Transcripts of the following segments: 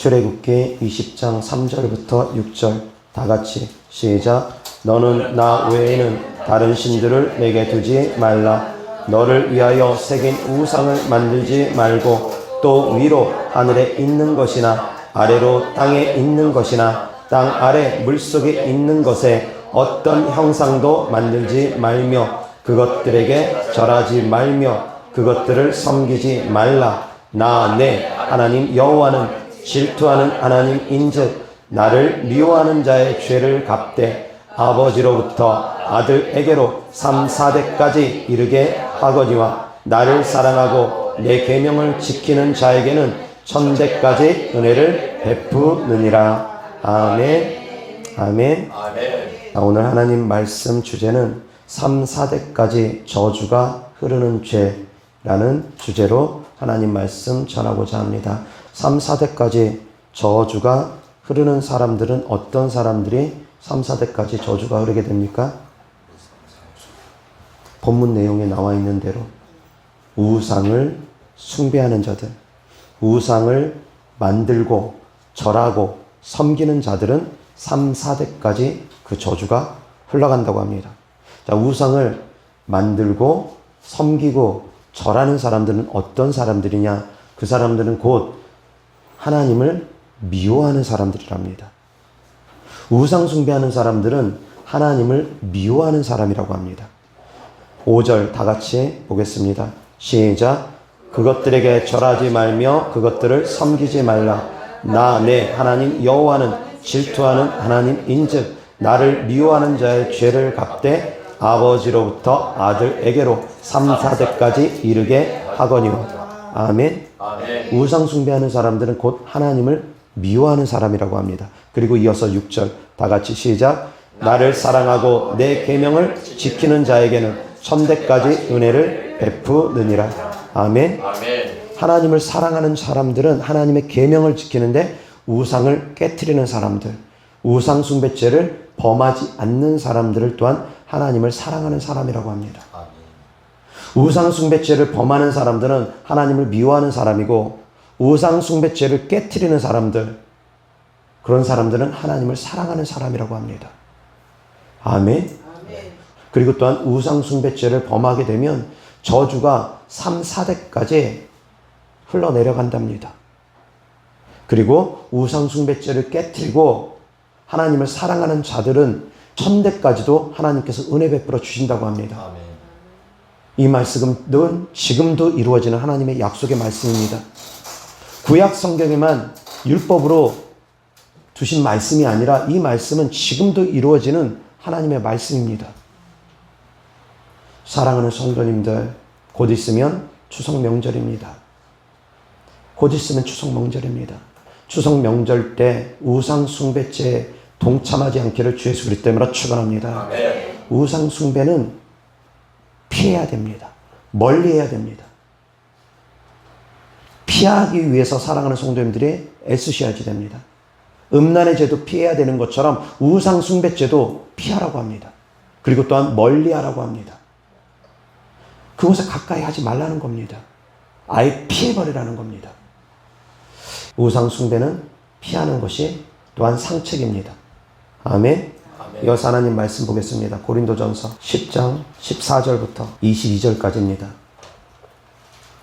출애굽기 20장 3절부터 6절 다 같이 시작. 너는 나 외에는 다른 신들을 내게 두지 말라. 너를 위하여 새긴 우상을 만들지 말고 또 위로 하늘에 있는 것이나 아래로 땅에 있는 것이나 땅 아래 물속에 있는 것에 어떤 형상도 만들지 말며 그것들에게 절하지 말며 그것들을 섬기지 말라. 나 내 하나님 여호와는 질투하는 하나님인즉 나를 미워하는 자의 죄를 갚되 아버지로부터 아들에게로 3, 4대까지 이르게 하거니와 나를 사랑하고 내 계명을 지키는 자에게는 1000대까지 은혜를 베푸느니라. 아멘. 아멘. 오늘 하나님 말씀 주제는 3, 4대까지 저주가 흐르는 죄라는 주제로 하나님 말씀 전하고자 합니다. 3, 4대까지 저주가 흐르는 사람들은 어떤 사람들이 3, 4대까지 저주가 흐르게 됩니까? 본문 내용에 나와 있는 대로 우상을 숭배하는 자들, 우상을 만들고 절하고 섬기는 자들은 3, 4대까지 그 저주가 흘러간다고 합니다. 자, 우상을 만들고 섬기고 절하는 사람들은 어떤 사람들이냐? 그 사람들은 곧 하나님을 미워하는 사람들이랍니다. 우상 숭배하는 사람들은 하나님을 미워하는 사람이라고 합니다. 5절 다 같이 보겠습니다. 시작. 그것들에게 절하지 말며 그것들을 섬기지 말라. 나 내 하나님 여호와는 질투하는 하나님인즉 나를 미워하는 자의 죄를 갚되 아버지로부터 아들에게로 3, 4대까지 이르게 하거니와. 아멘. 우상 숭배하는 사람들은 곧 하나님을 미워하는 사람이라고 합니다. 그리고 이어서 6절 다 같이 시작. 나를 사랑하고 내 계명을 지키는 자에게는 1000대까지 은혜를 베푸느니라. 아멘. 하나님을 사랑하는 사람들은 하나님의 계명을 지키는데 우상을 깨트리는 사람들, 우상 숭배죄를 범하지 않는 사람들을 또한 하나님을 사랑하는 사람이라고 합니다. 우상 숭배죄를 범하는 사람들은 하나님을 미워하는 사람이고 우상 숭배죄를 깨트리는 사람들, 그런 사람들은 하나님을 사랑하는 사람이라고 합니다. 아멘. 그리고 또한 우상 숭배죄를 범하게 되면 저주가 3, 4대까지 흘러내려간답니다. 그리고 우상 숭배죄를 깨트리고 하나님을 사랑하는 자들은 1000대까지도 하나님께서 은혜 베풀어 주신다고 합니다. 아멘. 이 말씀은 지금도 이루어지는 하나님의 약속의 말씀입니다. 구약 성경에만 율법으로 두신 말씀이 아니라 이 말씀은 지금도 이루어지는 하나님의 말씀입니다. 사랑하는 성도님들, 곧 있으면 추석 명절입니다. 곧 있으면 추석 명절입니다. 추석 명절 때 우상 숭배죄에 동참하지 않기를 주 예수 그리스도 축원합니다. 우상 숭배는 피해야 됩니다. 멀리해야 됩니다. 피하기 위해서 사랑하는 성도님들이 애쓰셔야지 됩니다. 음란의 죄도 피해야 되는 것처럼 우상 숭배죄도 피하라고 합니다. 그리고 또한 멀리하라고 합니다. 그곳에 가까이 하지 말라는 겁니다. 아예 피해버리라는 겁니다. 우상 숭배는 피하는 것이 또한 상책입니다. 아멘. 이어서 하나님 말씀 보겠습니다. 고린도전서 10장 14절부터 22절까지입니다.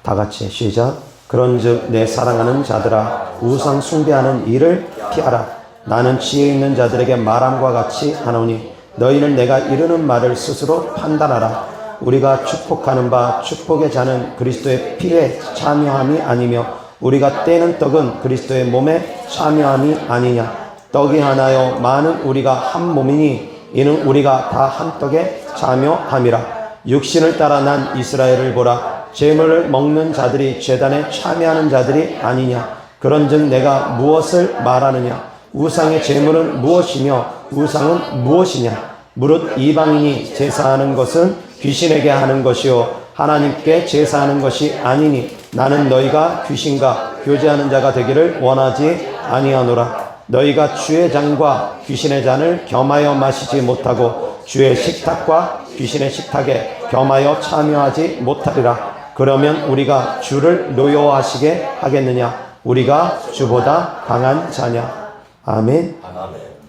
다 같이 시작. 그런즉 내 사랑하는 자들아 우상 숭배하는 일을 피하라. 나는 지혜 있는 자들에게 말함과 같이 하노니 너희는 내가 이르는 말을 스스로 판단하라. 우리가 축복하는 바 축복의 자는 그리스도의 피에 참여함이 아니며 우리가 떼는 떡은 그리스도의 몸에 참여함이 아니냐. 떡이 하나요 많은 우리가 한 몸이니 이는 우리가 다 한 떡에 참여함이라. 육신을 따라 난 이스라엘을 보라. 제물을 먹는 자들이 제단에 참여하는 자들이 아니냐. 그런즉 내가 무엇을 말하느냐. 우상의 제물은 무엇이며 우상은 무엇이냐. 무릇 이방인이 제사하는 것은 귀신에게 하는 것이요 하나님께 제사하는 것이 아니니 나는 너희가 귀신과 교제하는 자가 되기를 원하지 아니하노라. 너희가 주의 잔과 귀신의 잔을 겸하여 마시지 못하고 주의 식탁과 귀신의 식탁에 겸하여 참여하지 못하리라. 그러면 우리가 주를 노여워하시게 하겠느냐. 우리가 주보다 강한 자냐. 아멘.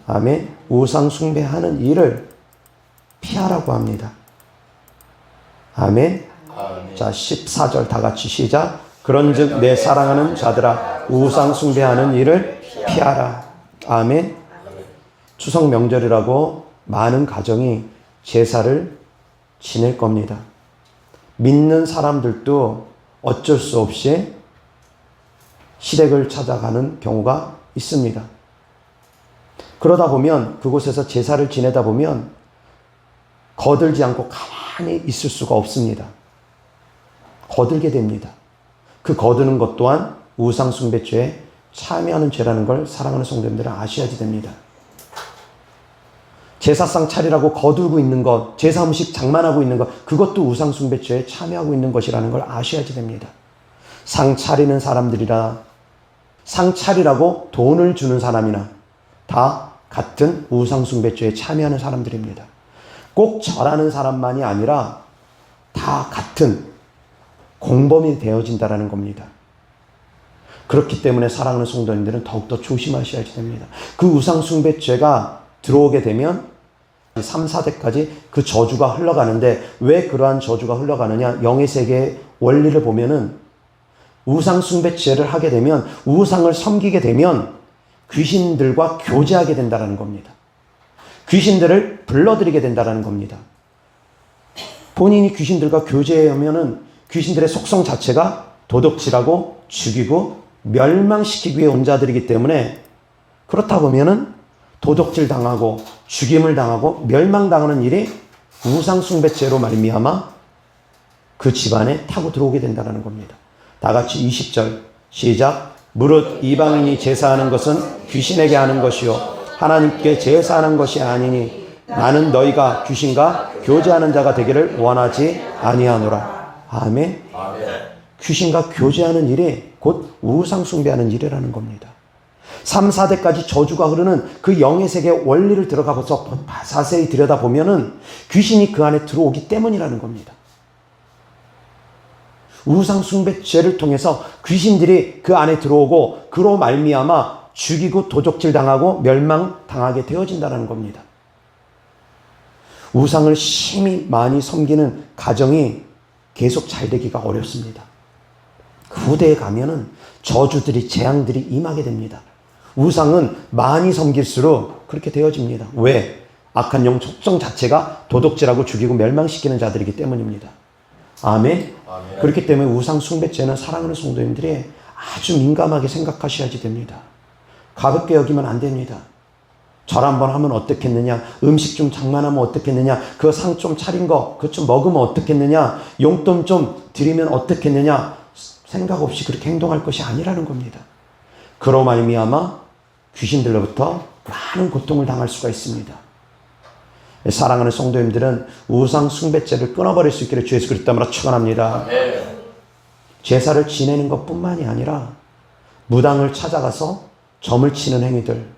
아멘. 우상 숭배하는 일을 피하라고 합니다. 아멘. 자, 14절 다 같이 시작. 그런즉 내 사랑하는 자들아, 우상 숭배하는 일을 피하라. 아멘. 추석 명절이라고 많은 가정이 제사를 지낼 겁니다. 믿는 사람들도 어쩔 수 없이 시댁을 찾아가는 경우가 있습니다. 그러다 보면 그곳에서 제사를 지내다 보면 거들지 않고 가만히 있을 수가 없습니다. 거들게 됩니다. 그 거드는 것 또한 우상 숭배죄에 참여하는 죄라는 걸 사랑하는 성도님들은 아셔야지 됩니다. 제사상 차리라고 거들고 있는 것, 제사 음식 장만하고 있는 것, 그것도 우상 숭배죄에 참여하고 있는 것이라는 걸 아셔야지 됩니다. 상 차리는 사람들이라, 상 차리라고 돈을 주는 사람이나 다 같은 우상 숭배죄에 참여하는 사람들입니다. 꼭 절하는 사람만이 아니라 다 같은 공범이 되어진다는 겁니다. 그렇기 때문에 사랑하는 성도님들은 더욱더 조심하셔야지 됩니다. 그 우상 숭배죄가 들어오게 되면 3, 4대까지 그 저주가 흘러가는데, 왜 그러한 저주가 흘러가느냐? 영의 세계의 원리를 보면은 우상 숭배죄를 하게 되면, 우상을 섬기게 되면 귀신들과 교제하게 된다는 겁니다. 귀신들을 불러들이게 된다는 겁니다. 본인이 귀신들과 교제하면은 귀신들의 속성 자체가 도둑질하고 죽이고 멸망시키기 위해 온 자들이기 때문에, 그렇다 보면은 도둑질 당하고 죽임을 당하고 멸망당하는 일이 우상 숭배죄로 말미암아 그 집안에 타고 들어오게 된다는 겁니다. 다 같이 20절 시작. 무릇 이방인이 제사하는 것은 귀신에게 하는 것이요 하나님께 제사하는 것이 아니니 나는 너희가 귀신과 교제하는 자가 되기를 원하지 아니하노라. 아멘. 귀신과 교제하는 일이 곧 우상 숭배하는 일이라는 겁니다. 3, 4대까지 저주가 흐르는 그 영의 세계의 원리를 들어가서 자세히 들여다보면은 귀신이 그 안에 들어오기 때문이라는 겁니다. 우상 숭배죄를 통해서 귀신들이 그 안에 들어오고 그로 말미암아 죽이고 도적질 당하고 멸망당하게 되어진다는 겁니다. 우상을 심히 많이 섬기는 가정이 계속 잘 되기가 어렵습니다. 그 후대에 가면은 저주들이, 재앙들이 임하게 됩니다. 우상은 많이 섬길수록 그렇게 되어집니다. 왜? 악한 영 속성 자체가 도둑질하고 죽이고 멸망시키는 자들이기 때문입니다. 아멘. 그렇기 때문에 우상 숭배죄는 사랑하는 성도님들이 아주 민감하게 생각하셔야지 됩니다. 가볍게 여기면 안 됩니다. 절 한번 하면 어떻겠느냐, 음식 좀 장만하면 어떻겠느냐, 그 상 좀 차린 거 그거 좀 먹으면 어떻겠느냐, 용돈 좀 드리면 어떻겠느냐, 생각 없이 그렇게 행동할 것이 아니라는 겁니다. 그로 말미암아 귀신들로부터 많은 고통을 당할 수가 있습니다. 사랑하는 성도님들은 우상 숭배죄를 끊어버릴 수 있기를 주 예수 그리스도 이름으로 축원합니다. 제사를 지내는 것뿐만이 아니라 무당을 찾아가서 점을 치는 행위들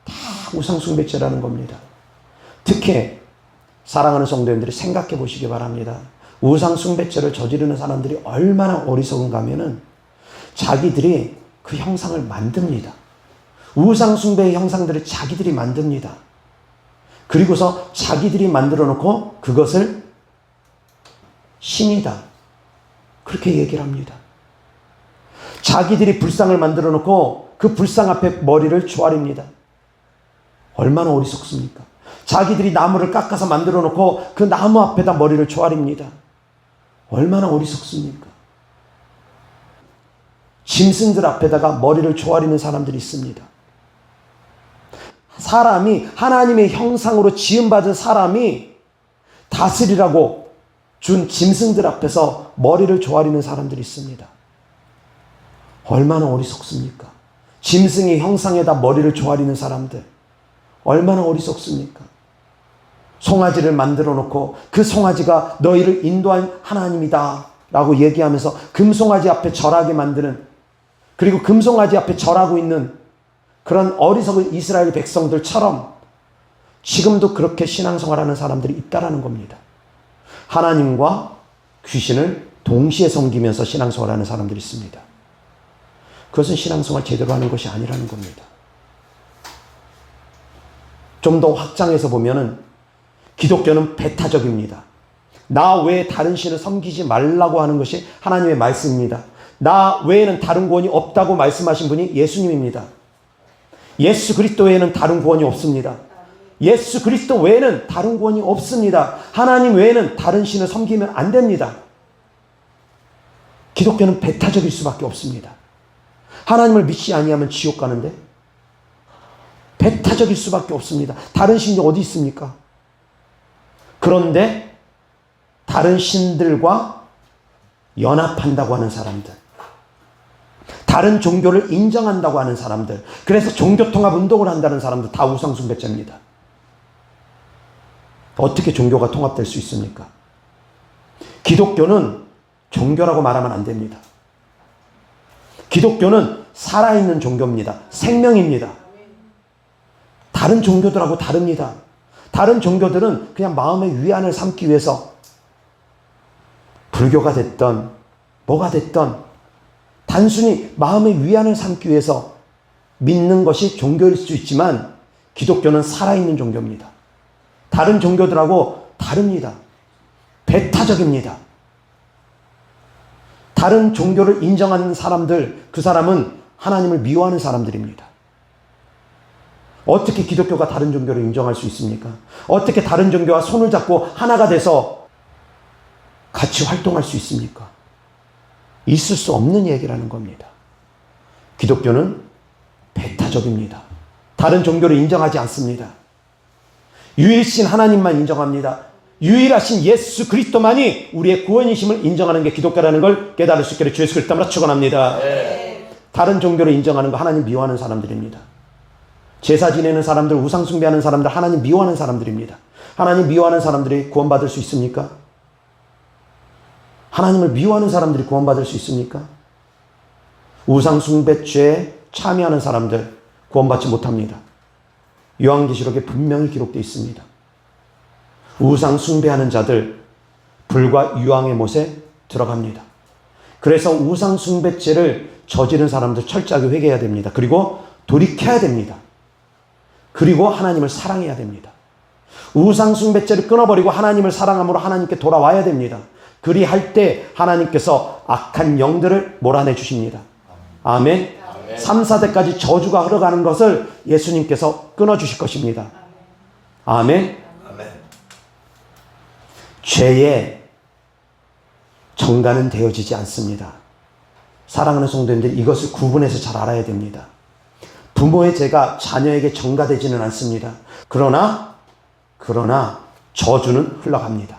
다 우상 숭배죄라는 겁니다. 특히 사랑하는 성도님들이 생각해 보시기 바랍니다. 우상 숭배죄를 저지르는 사람들이 얼마나 어리석은가 하면은 자기들이 그 형상을 만듭니다. 우상 숭배의 형상들을 자기들이 만듭니다. 그리고서 자기들이 만들어 놓고 그것을 신이다, 그렇게 얘기를 합니다. 자기들이 불상을 만들어 놓고 그 불상 앞에 머리를 조아립니다. 얼마나 어리석습니까? 자기들이 나무를 깎아서 만들어 놓고 그 나무 앞에다 머리를 조아립니다. 얼마나 어리석습니까? 짐승들 앞에다가 머리를 조아리는 사람들이 있습니다. 사람이, 하나님의 형상으로 지음받은 사람이 다스리라고 준 짐승들 앞에서 머리를 조아리는 사람들이 있습니다. 얼마나 어리석습니까? 짐승의 형상에다 머리를 조아리는 사람들 얼마나 어리석습니까? 송아지를 만들어 놓고 그 송아지가 너희를 인도한 하나님이다 라고 얘기하면서 금송아지 앞에 절하게 만드는, 그리고 금송아지 앞에 절하고 있는 그런 어리석은 이스라엘 백성들처럼 지금도 그렇게 신앙생활하는 사람들이 있다라는 겁니다. 하나님과 귀신을 동시에 섬기면서 신앙생활하는 사람들이 있습니다. 그것은 신앙생활 제대로 하는 것이 아니라는 겁니다. 좀 더 확장해서 보면은 기독교는 배타적입니다. 나 외에 다른 신을 섬기지 말라고 하는 것이 하나님의 말씀입니다. 나 외에는 다른 구원이 없다고 말씀하신 분이 예수님입니다. 예수 그리스도 외에는 다른 구원이 없습니다. 예수 그리스도 외에는 다른 구원이 없습니다. 하나님 외에는 다른 신을 섬기면 안 됩니다. 기독교는 배타적일 수밖에 없습니다. 하나님을 믿지 아니하면 지옥 가는데 배타적일 수밖에 없습니다. 다른 신이 어디 있습니까? 그런데 다른 신들과 연합한다고 하는 사람들, 다른 종교를 인정한다고 하는 사람들, 그래서 종교통합 운동을 한다는 사람들 다 우상숭배자입니다. 어떻게 종교가 통합될 수 있습니까? 기독교는 종교라고 말하면 안 됩니다. 기독교는 살아있는 종교입니다. 생명입니다. 다른 종교들하고 다릅니다. 다른 종교들은 그냥 마음의 위안을 삼기 위해서 불교가 됐던 뭐가 됐던 단순히 마음의 위안을 삼기 위해서 믿는 것이 종교일 수 있지만 기독교는 살아있는 종교입니다. 다른 종교들하고 다릅니다. 배타적입니다. 다른 종교를 인정하는 사람들, 그 사람은 하나님을 미워하는 사람들입니다. 어떻게 기독교가 다른 종교를 인정할 수 있습니까? 어떻게 다른 종교와 손을 잡고 하나가 돼서 같이 활동할 수 있습니까? 있을 수 없는 얘기라는 겁니다. 기독교는 배타적입니다. 다른 종교를 인정하지 않습니다. 유일신 하나님만 인정합니다. 유일하신 예수 그리스도만이 우리의 구원이심을 인정하는 게 기독교라는 걸 깨달을 수 있기를 주 예수 그리스도로 축원합니다. 다른 종교를 인정하는 거 하나님 미워하는 사람들입니다. 제사 지내는 사람들, 우상 숭배하는 사람들, 하나님 미워하는 사람들입니다. 하나님 미워하는 사람들이 구원받을 수 있습니까? 하나님을 미워하는 사람들이 구원받을 수 있습니까? 우상 숭배죄에 참여하는 사람들 구원받지 못합니다. 요한계시록에 분명히 기록되어 있습니다. 우상 숭배하는 자들 불과 유황의 못에 들어갑니다. 그래서 우상 숭배죄를 저지른 사람들 철저하게 회개해야 됩니다. 그리고 돌이켜야 됩니다. 그리고 하나님을 사랑해야 됩니다. 우상 숭배죄를 끊어버리고 하나님을 사랑함으로 하나님께 돌아와야 됩니다. 그리할 때 하나님께서 악한 영들을 몰아내 주십니다. 아멘. 3, 4대까지 저주가 흘러가는 것을 예수님께서 끊어주실 것입니다. 아멘. 죄의 정가는 되어지지 않습니다. 사랑하는 성도님들, 이것을 구분해서 잘 알아야 됩니다. 부모의 죄가 자녀에게 전가되지는 않습니다. 그러나 저주는 흘러갑니다.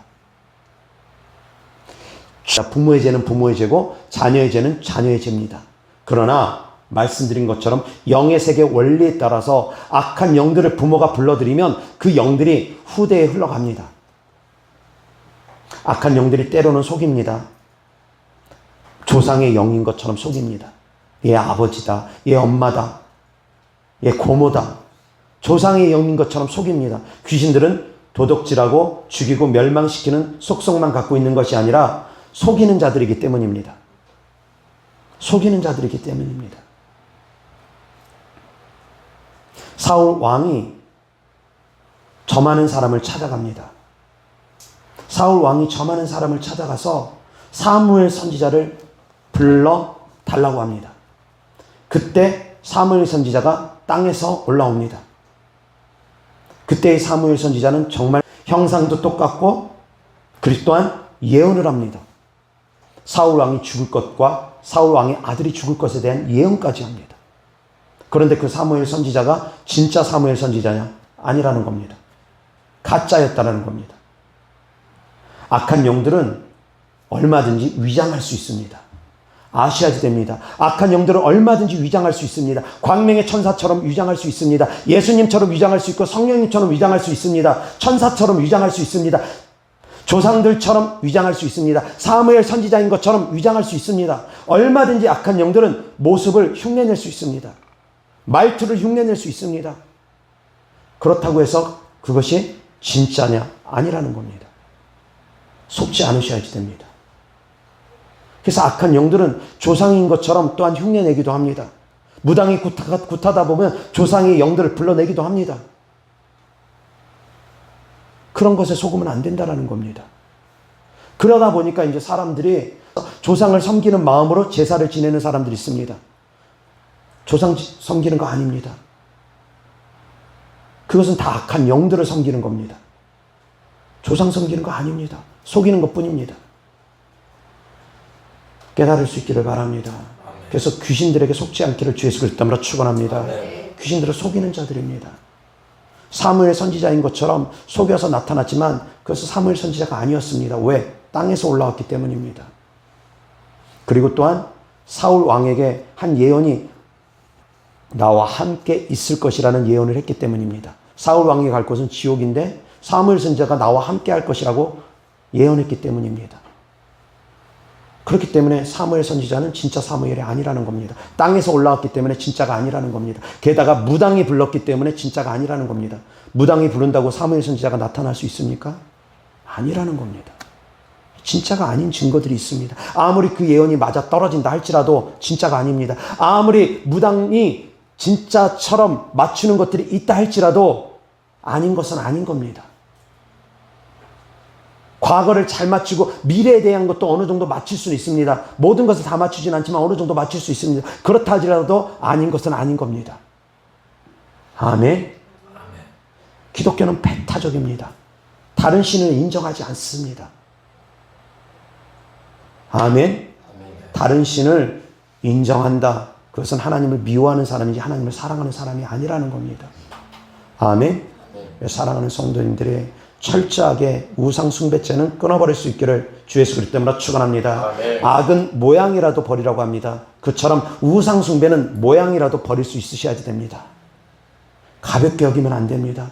부모의 죄는 부모의 죄고 자녀의 죄는 자녀의 죄입니다. 그러나 말씀드린 것처럼 영의 세계 원리에 따라서 악한 영들을 부모가 불러들이면 그 영들이 후대에 흘러갑니다. 악한 영들이 때로는 속입니다. 조상의 영인 것처럼 속입니다. 얘 아버지다, 얘 엄마다, 얘 고모다. 조상의 영인 것처럼 속입니다. 귀신들은 도둑질하고 죽이고 멸망시키는 속성만 갖고 있는 것이 아니라 속이는 자들이기 때문입니다. 속이는 자들이기 때문입니다. 사울 왕이 저 많은 사람을 찾아갑니다. 사울 왕이 저 많은 사람을 찾아가서 사무엘 선지자를 불러 달라고 합니다. 그때 사무엘 선지자가 땅에서 올라옵니다. 그때의 사무엘 선지자는 정말 형상도 똑같고 그리고 또한 예언을 합니다. 사울 왕이 죽을 것과 사울 왕의 아들이 죽을 것에 대한 예언까지 합니다. 그런데 그 사무엘 선지자가 진짜 사무엘 선지자냐? 아니라는 겁니다. 가짜였다라는 겁니다. 악한 영들은 얼마든지 위장할 수 있습니다. 아셔야 됩니다. 악한 영들은 얼마든지 위장할 수 있습니다. 광명의 천사처럼 위장할 수 있습니다. 예수님처럼 위장할 수 있고 성령님처럼 위장할 수 있습니다. 천사처럼 위장할 수 있습니다. 조상들처럼 위장할 수 있습니다. 사무엘 선지자인 것처럼 위장할 수 있습니다. 얼마든지 악한 영들은 모습을 흉내낼 수 있습니다. 말투를 흉내낼 수 있습니다. 그렇다고 해서 그것이 진짜냐? 아니라는 겁니다. 속지 않으셔야지 됩니다. 그래서 악한 영들은 조상인 것처럼 또한 흉내내기도 합니다. 무당이 굿하다 보면 조상의 영들을 불러내기도 합니다. 그런 것에 속으면 안 된다는 겁니다. 그러다 보니까 이제 사람들이 조상을 섬기는 마음으로 제사를 지내는 사람들이 있습니다. 조상 섬기는 거 아닙니다. 그것은 다 악한 영들을 섬기는 겁니다. 조상 섬기는 거 아닙니다. 속이는 것 뿐입니다. 깨달을 수 있기를 바랍니다. 그래서 귀신들에게 속지 않기를 주 예수 그리스도로 축원합니다. 귀신들을 속이는 자들입니다. 사무엘 선지자인 것처럼 속여서 나타났지만 그것은 사무엘 선지자가 아니었습니다. 왜? 땅에서 올라왔기 때문입니다. 그리고 또한 사울 왕에게 한 예언이 나와 함께 있을 것이라는 예언을 했기 때문입니다. 사울 왕이 갈 곳은 지옥인데 사무엘 선지자가 나와 함께 할 것이라고 예언했기 때문입니다. 그렇기 때문에 사무엘 선지자는 진짜 사무엘이 아니라는 겁니다. 땅에서 올라왔기 때문에 진짜가 아니라는 겁니다. 게다가 무당이 불렀기 때문에 진짜가 아니라는 겁니다. 무당이 부른다고 사무엘 선지자가 나타날 수 있습니까? 아니라는 겁니다. 진짜가 아닌 증거들이 있습니다. 아무리 그 예언이 맞아 떨어진다 할지라도 진짜가 아닙니다. 아무리 무당이 진짜처럼 맞추는 것들이 있다 할지라도 아닌 것은 아닌 겁니다. 과거를 잘 맞추고 미래에 대한 것도 어느 정도 맞출 수는 있습니다. 모든 것을 다 맞추진 않지만 어느 정도 맞출 수 있습니다. 그렇다 하더라도 아닌 것은 아닌 겁니다. 아멘. 기독교는 배타적입니다. 다른 신을 인정하지 않습니다. 아멘. 다른 신을 인정한다. 그것은 하나님을 미워하는 사람이지 하나님을 사랑하는 사람이 아니라는 겁니다. 아멘. 사랑하는 성도님들의 철저하게 우상 숭배죄는 끊어버릴 수 있기를 주 예수 그리스도로 축원합니다. 악은 모양이라도 버리라고 합니다. 그처럼 우상 숭배는 모양이라도 버릴 수 있으셔야 됩니다. 가볍게 여기면 안 됩니다.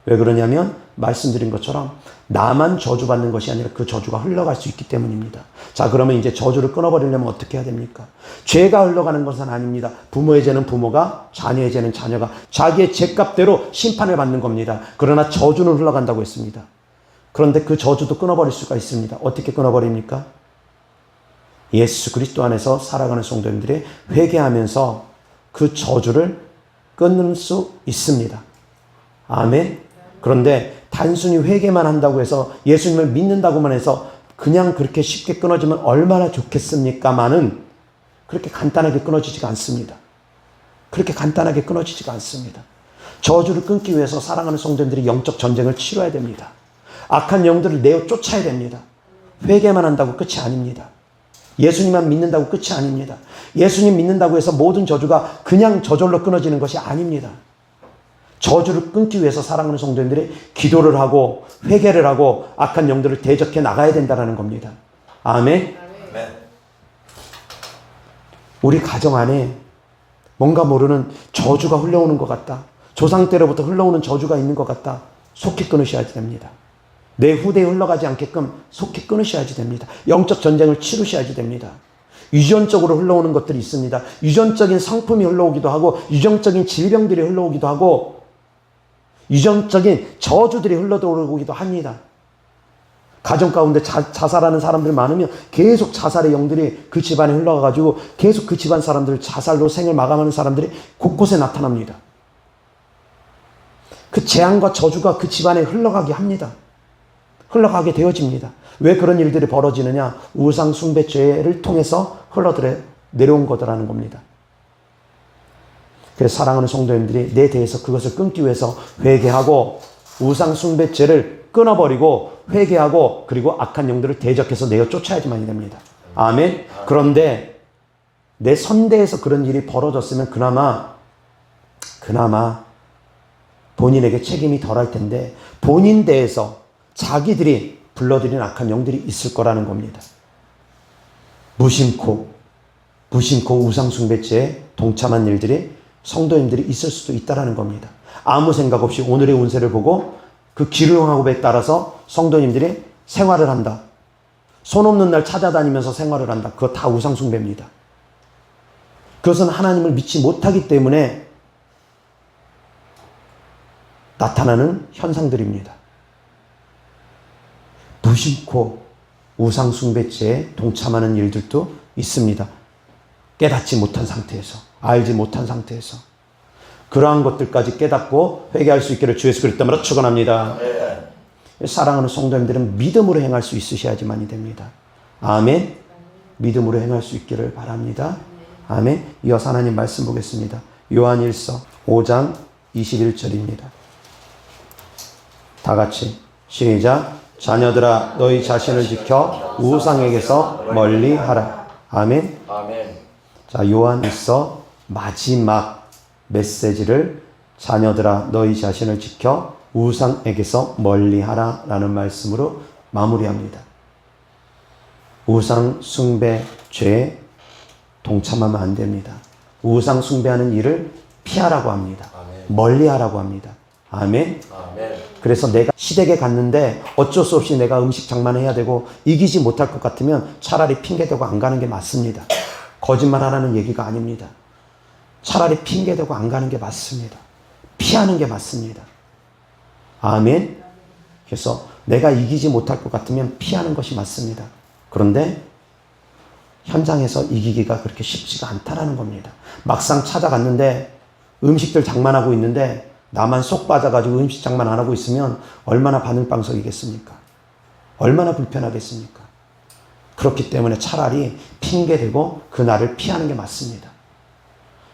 왜 그러냐면 말씀드린 것처럼 나만 저주받는 것이 아니라 그 저주가 흘러갈 수 있기 때문입니다. 자, 그러면 이제 저주를 끊어버리려면 어떻게 해야 됩니까? 죄가 흘러가는 것은 아닙니다. 부모의 죄는 부모가, 자녀의 죄는 자녀가 자기의 죄값대로 심판을 받는 겁니다. 그러나 저주는 흘러간다고 했습니다. 그런데 그 저주도 끊어버릴 수가 있습니다. 어떻게 끊어버립니까? 예수 그리스도 안에서 살아가는 성도님들이 회개하면서 그 저주를 끊을 수 있습니다. 아멘. 그런데 단순히 회개만 한다고 해서 예수님을 믿는다고만 해서 그냥 그렇게 쉽게 끊어지면 얼마나 좋겠습니까마는 그렇게 간단하게 끊어지지가 않습니다. 그렇게 간단하게 끊어지지가 않습니다. 저주를 끊기 위해서 사랑하는 성도들이 영적 전쟁을 치러야 됩니다. 악한 영들을 내어 쫓아야 됩니다. 회개만 한다고 끝이 아닙니다. 예수님만 믿는다고 끝이 아닙니다. 예수님 믿는다고 해서 모든 저주가 그냥 저절로 끊어지는 것이 아닙니다. 저주를 끊기 위해서 사랑하는 성도님들이 기도를 하고 회개를 하고 악한 영들을 대적해 나가야 된다는 겁니다. 아멘. 우리 가정 안에 뭔가 모르는 저주가 흘러오는 것 같다. 조상 때로부터 흘러오는 저주가 있는 것 같다. 속히 끊으셔야 됩니다. 내 후대에 흘러가지 않게끔 속히 끊으셔야 됩니다. 영적 전쟁을 치르셔야 됩니다. 유전적으로 흘러오는 것들이 있습니다. 유전적인 성품이 흘러오기도 하고 유전적인 질병들이 흘러오기도 하고 유전적인 저주들이 흘러들어오기도 합니다. 가정 가운데 자살하는 사람들 많으면 계속 자살의 영들이 그 집안에 흘러가가지고 계속 그 집안 사람들 자살로 생을 마감하는 사람들이 곳곳에 나타납니다. 그 재앙과 저주가 그 집안에 흘러가게 합니다. 흘러가게 되어집니다. 왜 그런 일들이 벌어지느냐? 우상 숭배죄를 통해서 내려온 거라는 겁니다. 그래서 사랑하는 성도님들이 내 대해서 그것을 끊기 위해서 회개하고 우상 숭배죄를 끊어버리고 회개하고 그리고 악한 영들을 대적해서 내어 쫓아야지만이 됩니다. 아멘. 그런데 내 선대에서 그런 일이 벌어졌으면 그나마 본인에게 책임이 덜할 텐데 본인 대해서 자기들이 불러들인 악한 영들이 있을 거라는 겁니다. 무심코 우상 숭배죄에 동참한 일들이 성도님들이 있을 수도 있다는 겁니다. 아무 생각 없이 오늘의 운세를 보고 그 기류형학에 따라서 성도님들이 생활을 한다. 손 없는 날 찾아다니면서 생활을 한다. 그거 다 우상 숭배입니다. 그것은 하나님을 믿지 못하기 때문에 나타나는 현상들입니다. 무심코 우상 숭배죄에 동참하는 일들도 있습니다. 깨닫지 못한 상태에서, 알지 못한 상태에서. 그러한 것들까지 깨닫고 회개할 수 있기를 주 예수 그리스도로 축원합니다. 사랑하는 성도님들은 믿음으로 행할 수 있으셔야지만이 됩니다. 아멘. 믿음으로 행할 수 있기를 바랍니다. 아멘. 이어서 하나님 말씀 보겠습니다. 요한일서 5장 21절입니다. 다 같이 시작. 자녀들아 너희 자신을 지켜 우상에게서 멀리하라. 아멘. 아멘. 자, 요한일서 마지막 메시지를 자녀들아 너희 자신을 지켜 우상에게서 멀리하라 라는 말씀으로 마무리합니다. 우상 숭배 죄에 동참하면 안 됩니다. 우상 숭배하는 일을 피하라고 합니다. 아멘. 멀리하라고 합니다. 아멘. 아멘. 그래서 내가 시댁에 갔는데 어쩔 수 없이 내가 음식 장만을 해야 되고 이기지 못할 것 같으면 차라리 핑계대고 안 가는 게 맞습니다. 거짓말하라는 얘기가 아닙니다. 차라리 핑계대고 안 가는 게 맞습니다. 피하는 게 맞습니다. 아멘. 그래서 내가 이기지 못할 것 같으면 피하는 것이 맞습니다. 그런데 현장에서 이기기가 그렇게 쉽지가 않다라는 겁니다. 막상 찾아갔는데 음식들 장만하고 있는데 나만 쏙 빠져가지고 음식 장만 안 하고 있으면 얼마나 바늘방석이겠습니까? 얼마나 불편하겠습니까? 그렇기 때문에 차라리 핑계대고 그날을 피하는 게 맞습니다.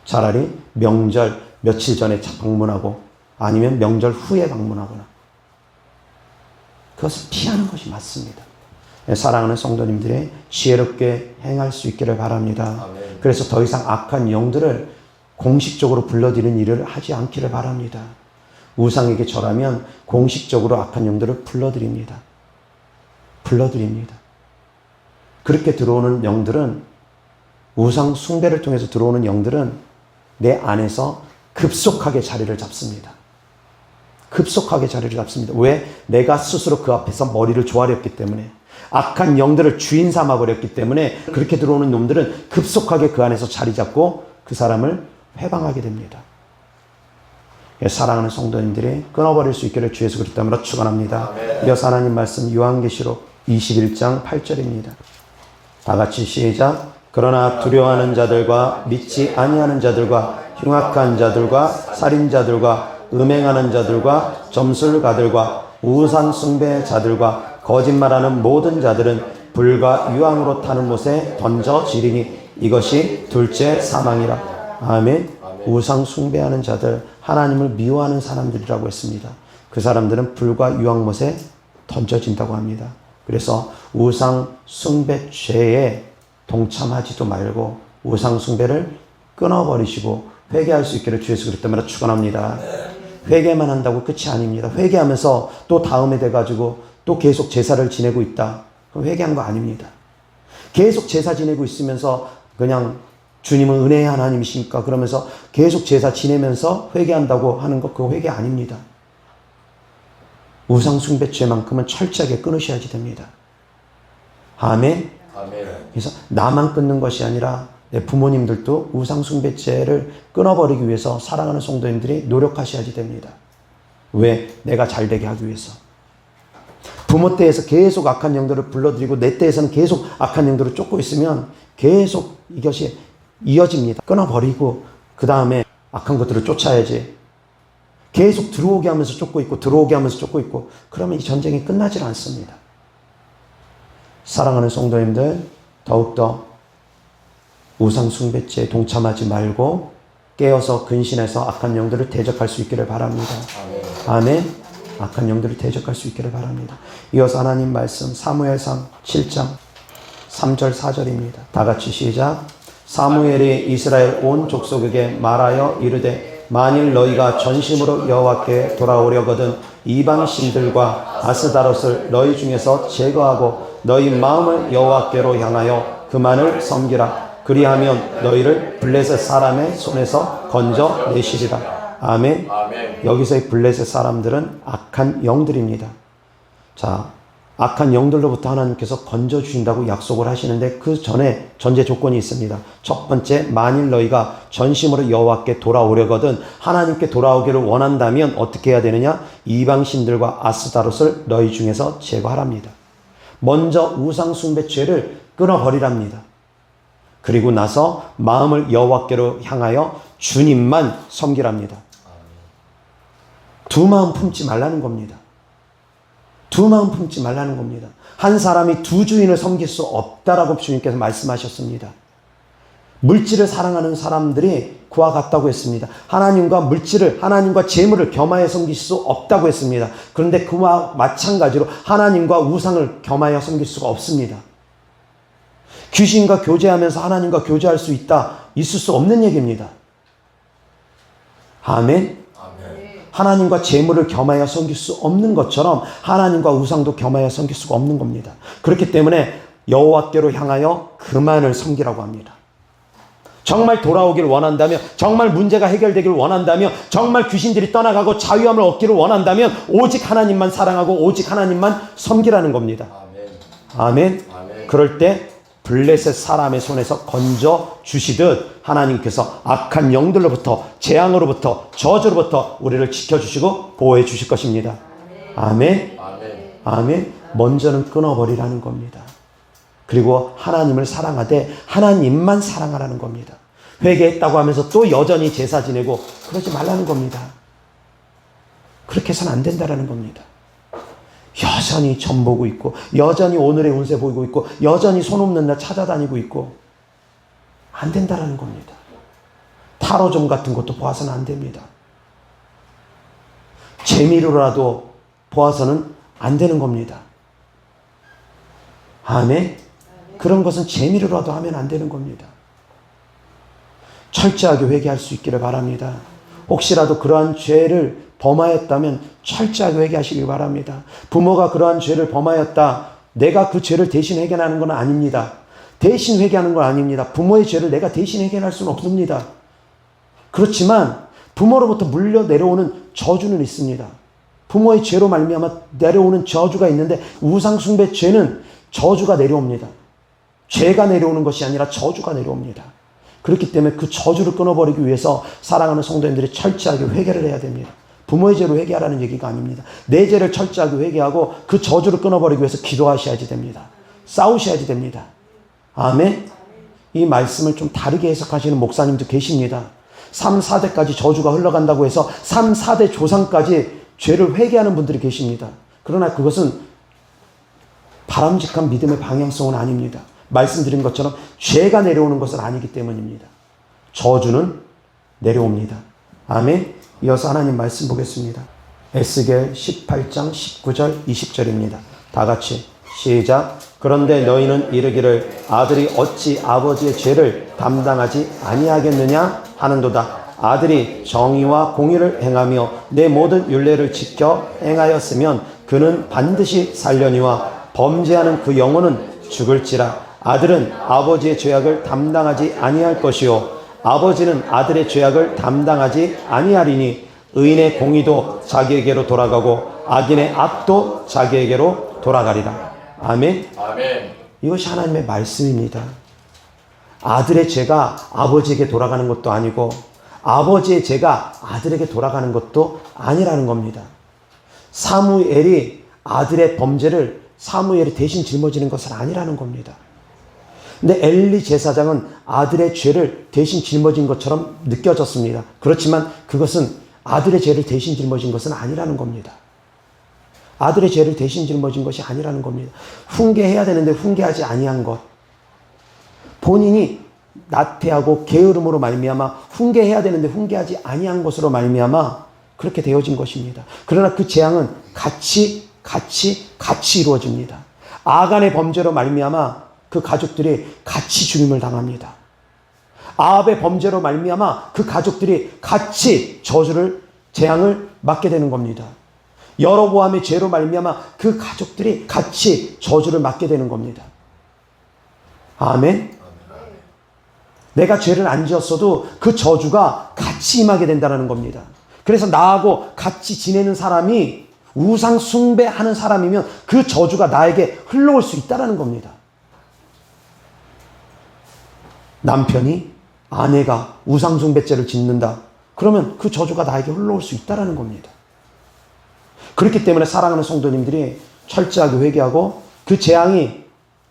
차라리 명절 며칠 전에 방문하고 아니면 명절 후에 방문하거나 그것을 피하는 것이 맞습니다. 사랑하는 성도님들의 지혜롭게 행할 수 있기를 바랍니다. 아멘. 그래서 더 이상 악한 영들을 공식적으로 불러들이는 일을 하지 않기를 바랍니다. 우상에게 절하면 공식적으로 악한 영들을 불러들입니다. 불러들입니다. 그렇게 들어오는 영들은, 우상 숭배를 통해서 들어오는 영들은 내 안에서 급속하게 자리를 잡습니다. 급속하게 자리를 잡습니다. 왜? 내가 스스로 그 앞에서 머리를 조아렸기 때문에, 악한 영들을 주인 삼아버렸기 때문에 그렇게 들어오는 놈들은 급속하게 그 안에서 자리 잡고 그 사람을 회방하게 됩니다. 사랑하는 성도님들이 끊어버릴 수 있기를 주 예수 그리스도로 축원합니다. 이어서 하나님 말씀 요한계시록 21장 8절입니다. 다 같이 시작. 그러나 두려워하는 자들과 믿지 아니하는 자들과 흉악한 자들과 살인자들과 음행하는 자들과 점술가들과 우상 숭배자들과 거짓말하는 모든 자들은 불과 유황으로 타는 못에 던져지리니 이것이 둘째 사망이라. 아멘. 우상 숭배하는 자들, 하나님을 미워하는 사람들이라고 했습니다. 그 사람들은 불과 유황못에 던져진다고 합니다. 그래서 우상 숭배 죄에 동참하지도 말고 우상 숭배를 끊어버리시고 회개할 수 있기를 주 예수 그리스도로 축원합니다. 회개만 한다고 끝이 아닙니다. 회개하면서 또 다음에 돼가지고 또 계속 제사를 지내고 있다. 그럼 회개한 거 아닙니다. 계속 제사 지내고 있으면서 그냥 주님은 은혜의 하나님이시니까 그러면서 계속 제사 지내면서 회개한다고 하는 것, 그거 회개 아닙니다. 우상 숭배죄만큼은 철저하게 끊으셔야지 됩니다. 아멘. 아멘. 그래서 나만 끊는 것이 아니라 내 부모님들도 우상 숭배죄를 끊어버리기 위해서 사랑하는 성도님들이 노력하셔야지 됩니다. 왜? 내가 잘 되게 하기 위해서. 부모 때에서 계속 악한 영들을 불러들이고 내 때에서는 계속 악한 영들을 쫓고 있으면 계속 이것이 이어집니다. 끊어버리고 그 다음에 악한 것들을 쫓아야지. 계속 들어오게 하면서 쫓고 있고 들어오게 하면서 쫓고 있고 그러면 이 전쟁이 끝나질 않습니다. 사랑하는 성도님들, 더욱더 우상 숭배죄에 동참하지 말고 깨어서 근신해서 악한 영들을 대적할 수 있기를 바랍니다. 아멘. 악한 영들을 대적할 수 있기를 바랍니다. 이어서 하나님 말씀 사무엘상 7장 3절 4절입니다. 다 같이 시작. 사무엘이 이스라엘 온 족속에게 말하여 이르되 만일 너희가 전심으로 여호와께 돌아오려거든 이방 신들과 아스다롯을 너희 중에서 제거하고 너희 마음을 여호와께로 향하여 그만을 섬기라. 그리하면 너희를 블레셋 사람의 손에서 건져내시리라. 아멘. 아멘. 여기서의 블레셋 사람들은 악한 영들입니다. 자, 악한 영들로부터 하나님께서 건져주신다고 약속을 하시는데 그 전에 전제 조건이 있습니다. 첫 번째, 만일 너희가 전심으로 여호와께 돌아오려거든 하나님께 돌아오기를 원한다면 어떻게 해야 되느냐? 이방신들과 아스다롯을 너희 중에서 제거하랍니다. 먼저 우상 숭배 죄를 끊어버리랍니다. 그리고 나서 마음을 여호와께로 향하여 주님만 섬기랍니다. 두 마음 품지 말라는 겁니다. 두 마음 품지 말라는 겁니다. 한 사람이 두 주인을 섬길 수 없다라고 주님께서 말씀하셨습니다. 물질을 사랑하는 사람들이 그와 같다고 했습니다. 하나님과 물질을, 하나님과 재물을 겸하여 섬길 수 없다고 했습니다. 그런데 그와 마찬가지로 하나님과 우상을 겸하여 섬길 수가 없습니다. 귀신과 교제하면서 하나님과 교제할 수 있을 수 없는 얘기입니다. 아멘. 하나님과 재물을 겸하여 섬길 수 없는 것처럼 하나님과 우상도 겸하여 섬길 수가 없는 겁니다. 그렇기 때문에 여호와께로 향하여 그만을 섬기라고 합니다. 정말 돌아오기를 원한다면, 정말 문제가 해결되기를 원한다면, 정말 귀신들이 떠나가고 자유함을 얻기를 원한다면 오직 하나님만 사랑하고 오직 하나님만 섬기라는 겁니다. 아멘. 아멘. 그럴 때 블레셋 사람의 손에서 건져 주시듯 하나님께서 악한 영들로부터, 재앙으로부터, 저주로부터 우리를 지켜주시고 보호해 주실 것입니다. 아멘. 아멘. 아멘. 먼저는 끊어버리라는 겁니다. 그리고 하나님을 사랑하되 하나님만 사랑하라는 겁니다. 회개했다고 하면서 또 여전히 제사 지내고 그러지 말라는 겁니다. 그렇게 해서는 안 된다라는 겁니다. 여전히 점 보고 있고, 여전히 오늘의 운세 보이고 있고, 여전히 손 없는 날 찾아다니고 있고, 안 된다라는 겁니다. 타로점 같은 것도 보아서는 안 됩니다. 재미로라도 보아서는 안 되는 겁니다. 아멘. 그런 것은 재미로라도 하면 안 되는 겁니다. 철저하게 회개할 수 있기를 바랍니다. 혹시라도 그러한 죄를 범하였다면 철저하게 회개하시길 바랍니다. 부모가 그러한 죄를 범하였다. 내가 그 죄를 대신 해결하는 건 아닙니다. 대신 회개하는 건 아닙니다. 부모의 죄를 내가 대신 해결할 수는 없습니다. 그렇지만 부모로부터 물려 내려오는 저주는 있습니다. 부모의 죄로 말미암아 내려오는 저주가 있는데 우상 숭배 죄는 저주가 내려옵니다. 죄가 내려오는 것이 아니라 저주가 내려옵니다. 그렇기 때문에 그 저주를 끊어버리기 위해서 사랑하는 성도님들이 철저하게 회개를 해야 됩니다. 부모의 죄로 회개하라는 얘기가 아닙니다. 내 죄를 철저하게 회개하고 그 저주를 끊어버리기 위해서 기도하셔야지 됩니다. 싸우셔야지 됩니다. 아멘. 이 말씀을 좀 다르게 해석하시는 목사님도 계십니다. 3, 4대까지 저주가 흘러간다고 해서 3, 4대 조상까지 죄를 회개하는 분들이 계십니다. 그러나 그것은 바람직한 믿음의 방향성은 아닙니다. 말씀드린 것처럼 죄가 내려오는 것은 아니기 때문입니다. 저주는 내려옵니다. 아멘. 이어서 하나님 말씀 보겠습니다. 에스겔 18장 19절 20절입니다. 다 같이 시작. 그런데 너희는 이르기를 아들이 어찌 아버지의 죄를 담당하지 아니하겠느냐 하는도다. 아들이 정의와 공의를 행하며 내 모든 율례를 지켜 행하였으면 그는 반드시 살려니와 범죄하는 그 영혼은 죽을지라. 아들은 아버지의 죄악을 담당하지 아니할 것이요 아버지는 아들의 죄악을 담당하지 아니하리니 의인의 공의도 자기에게로 돌아가고 악인의 악도 자기에게로 돌아가리라. 아멘. 아멘. 이것이 하나님의 말씀입니다. 아들의 죄가 아버지에게 돌아가는 것도 아니고 아버지의 죄가 아들에게 돌아가는 것도 아니라는 겁니다. 사무엘이 아들의 범죄를 사무엘이 대신 짊어지는 것은 아니라는 겁니다. 근데 엘리 제사장은 아들의 죄를 대신 짊어진 것처럼 느껴졌습니다. 그렇지만 그것은 아들의 죄를 대신 짊어진 것은 아니라는 겁니다. 아들의 죄를 대신 짊어진 것이 아니라는 겁니다. 훈계해야 되는데 훈계하지 아니한 것. 본인이 나태하고 게으름으로 말미암아 훈계해야 되는데 훈계하지 아니한 것으로 말미암아 그렇게 되어진 것입니다. 그러나 그 재앙은 같이 이루어집니다. 아간의 범죄로 말미암아 그 가족들이 같이 죽임을 당합니다. 아합의 범죄로 말미암아 그 가족들이 같이 저주를 재앙을 맞게 되는 겁니다. 여로보암의 죄로 말미암아 그 가족들이 같이 저주를 맞게 되는 겁니다. 아멘. 내가 죄를 안 지었어도 그 저주가 같이 임하게 된다는 겁니다. 그래서 나하고 같이 지내는 사람이 우상 숭배하는 사람이면 그 저주가 나에게 흘러올 수 있다는 겁니다. 남편이 아내가 우상 숭배죄를 짓는다. 그러면 그 저주가 나에게 흘러올 수 있다는 겁니다. 그렇기 때문에 사랑하는 성도님들이 철저하게 회개하고 그 재앙이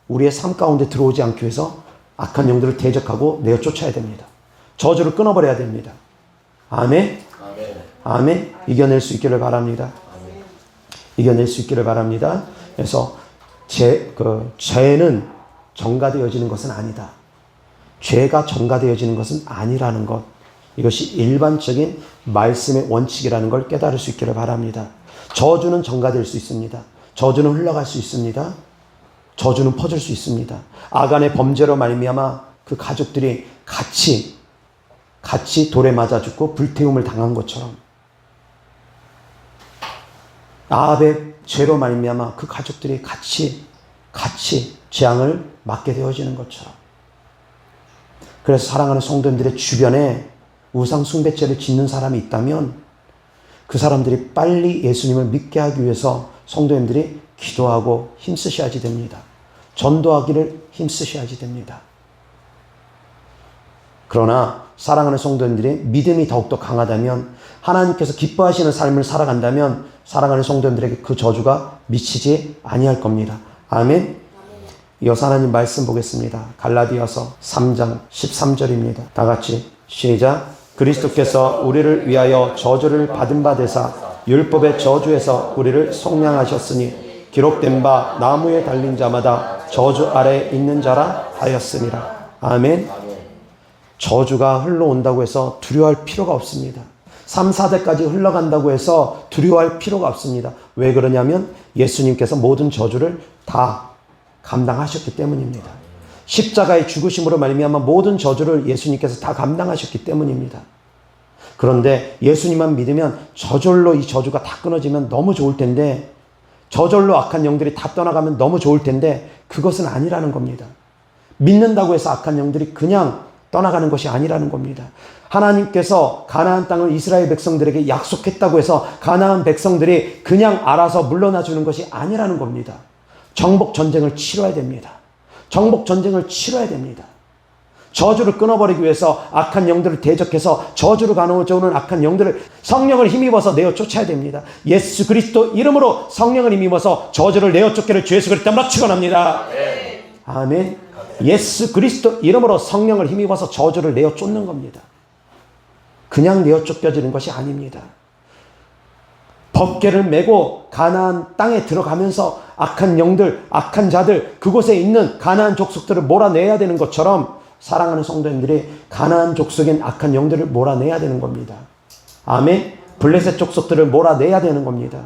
우리의 삶 가운데 들어오지 않기 위해서 악한 영들을 대적하고 내어 쫓아야 됩니다. 저주를 끊어버려야 됩니다. 아멘. 아멘. 이겨낼 수 있기를 바랍니다. 이겨낼 수 있기를 바랍니다. 그래서 죄는 전가되어지는 것은 아니다. 죄가 전가되어지는 것은 아니라는 것. 이것이 일반적인 말씀의 원칙이라는 걸 깨달을 수 있기를 바랍니다. 저주는 전가될 수 있습니다. 저주는 흘러갈 수 있습니다. 저주는 퍼질 수 있습니다. 아간의 범죄로 말미암아 그 가족들이 같이 돌에 맞아 죽고 불태움을 당한 것처럼, 아합의 죄로 말미암아 그 가족들이 같이 재앙을 맞게 되어지는 것처럼, 그래서 사랑하는 성도님들의 주변에 우상 숭배죄를 짓는 사람이 있다면 그 사람들이 빨리 예수님을 믿게 하기 위해서 성도님들이 기도하고 힘쓰셔야지 됩니다. 전도하기를 힘쓰셔야지 됩니다. 그러나 사랑하는 성도님들이 믿음이 더욱더 강하다면, 하나님께서 기뻐하시는 삶을 살아간다면 사랑하는 성도님들에게 그 저주가 미치지 아니할 겁니다. 아멘. 이어서 하나님 말씀 보겠습니다. 갈라디아서 3장 13절입니다. 다 같이 시작. 그리스도께서 우리를 위하여 저주를 받은 바 되사 율법의 저주에서 우리를 속량하셨으니 기록된 바 나무에 달린 자마다 저주 아래 있는 자라 하였습니다. 아멘. 저주가 흘러온다고 해서 두려워할 필요가 없습니다. 3, 4대까지 흘러간다고 해서 두려워할 필요가 없습니다. 왜 그러냐면 예수님께서 모든 저주를 다 감당하셨기 때문입니다. 십자가의 죽으심으로 말미암아 모든 저주를 예수님께서 다 감당하셨기 때문입니다. 그런데 예수님만 믿으면 저절로 이 저주가 다 끊어지면 너무 좋을 텐데, 저절로 악한 영들이 다 떠나가면 너무 좋을 텐데, 그것은 아니라는 겁니다. 믿는다고 해서 악한 영들이 그냥 떠나가는 것이 아니라는 겁니다. 하나님께서 가나안 땅을 이스라엘 백성들에게 약속했다고 해서 가나안 백성들이 그냥 알아서 물러나 주는 것이 아니라는 겁니다. 정복 전쟁을 치러야 됩니다. 정복 전쟁을 치러야 됩니다. 저주를 끊어버리기 위해서 악한 영들을 대적해서 저주를 가져오는 악한 영들을 성령을 힘입어서 내어 쫓아야 됩니다. 예수 그리스도 이름으로 성령을 힘입어서 저주를 내어 쫓기를 주 예수 그리스도 이름으로 축원합니다. 아멘. 예수 그리스도 이름으로 성령을 힘입어서 저주를 내어 쫓는 겁니다. 그냥 내어 쫓겨지는 것이 아닙니다. 법궤를 메고 가나안 땅에 들어가면서 악한 영들, 악한 자들, 그곳에 있는 가나안 족속들을 몰아내야 되는 것처럼 사랑하는 성도님들이 가나안 족속인 악한 영들을 몰아내야 되는 겁니다. 아멘. 블레셋 족속들을 몰아내야 되는 겁니다.